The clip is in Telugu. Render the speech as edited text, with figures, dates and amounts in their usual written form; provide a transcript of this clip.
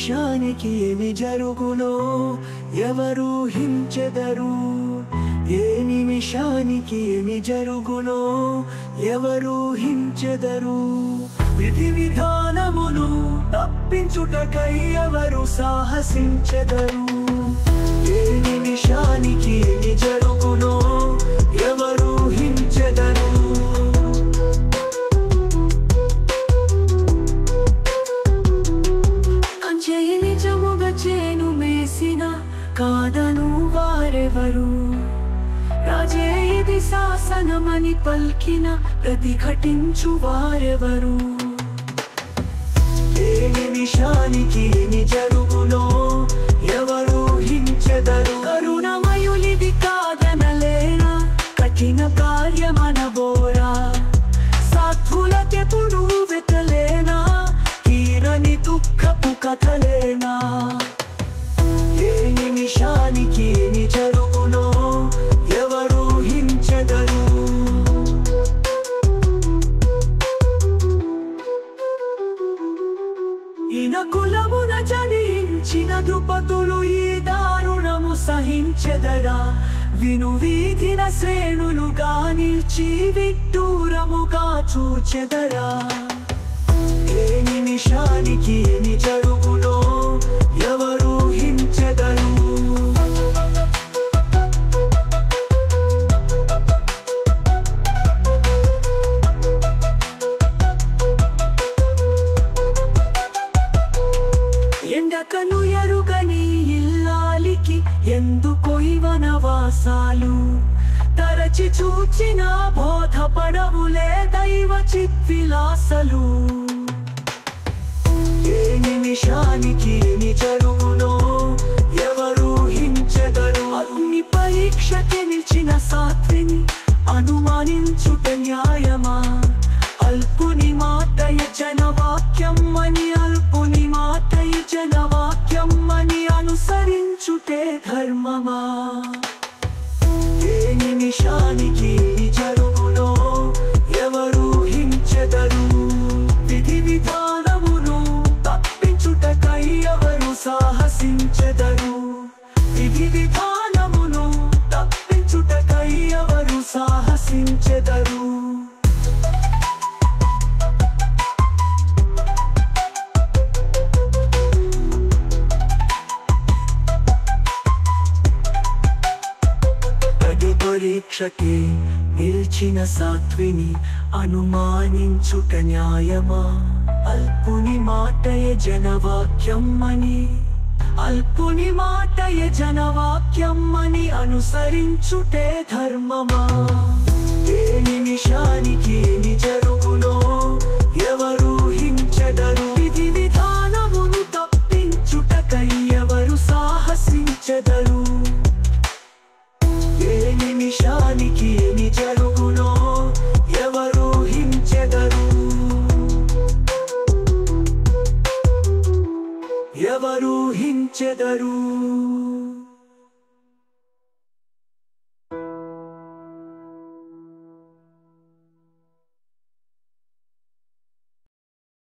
నిమిషానికి ఏమి జరుగునో ఎవరు హించెదరు. ఏ నిమిషానికి ఏమి జరుగునో ఎవరు హించెదరు. విధి విధానమును తప్పించుటకై ఎవరు సాహసించెదరు. ఏ నిమిషానికి ఏమి జరుగునో ఎవరు హించెదరు. కంచెయి నిజముగా చేను మేసిన కాదను వారెవరు. రాజే ఇది శాసనమని పల్కిన ప్రతిఘటించు వారెవరు. ఏ నిమిషానికి ఏమి జరుగునో ఎవరు హించెదరు. కరుణమయులిది కాదనలేనా కఠిన కార్యమనబోరా. సాధులకెప్పుడు వెతలేనా తీరని దుఃఖపు కథలేనా. ఏ నిమిషానికి ఏమి జరుగునో ఎవరు హించెదరు. ఈయన కులమున జనించిన ద్రుపదులు ఈ దారుణము సహించెదరా. విను వీధిన శ్రేణులుగా నిల్చి విడ్డూరముగా చూచెదరా. ఏ నిమిషానికి ఏమి జరుగునో ఎవరు హించెదరు. ఎండకను ఎరుగని ఇల్లాలికి ఎందుకో వనవాసాలు. తరచి చూచిన బోధపడవులే దైవ చిద్విలాసలు. ఏ నిమిషానికి ఏమి జరుగునో ఎవరు హించెదరు. అగ్ని పరీక్షకి నిలిచిన సాత్విని అనుమానించుట న్యాయమా. అల్పుని మాటయ జనవాక్యం అని అల్పుని మాటయ జనవాక్యం అని అనుసరించుటే ధర్మమా. ఏ నిమిషానికి ఏమి జరుగునో ఎవరు హించెదరు. విధి విధానమును తప్పించుటకై ఎవరు సాహసించెదరు. విధి విధానమును తప్పించుటకై ఎవరు సాహసించెదరు. పరీక్షకి నిల్చిన సాత్విని అనుమానించుట న్యాయమా. అల్పుని మాటయే జనవాక్యం అని అల్పుని మాటయే జనవాక్యం అని అనుసరించుటే ధర్మమా. ఏ నిమిషానికి ఏమి జరుగునో ఎవరు హించెదరు. విధి విధానమును తప్పించుటకై ఎవరు సాహసించెదరు. ఏ నిమిషానికి ఏమి జరుగునో ఎవరు హించెదరు. ఎవరు హించెదరు.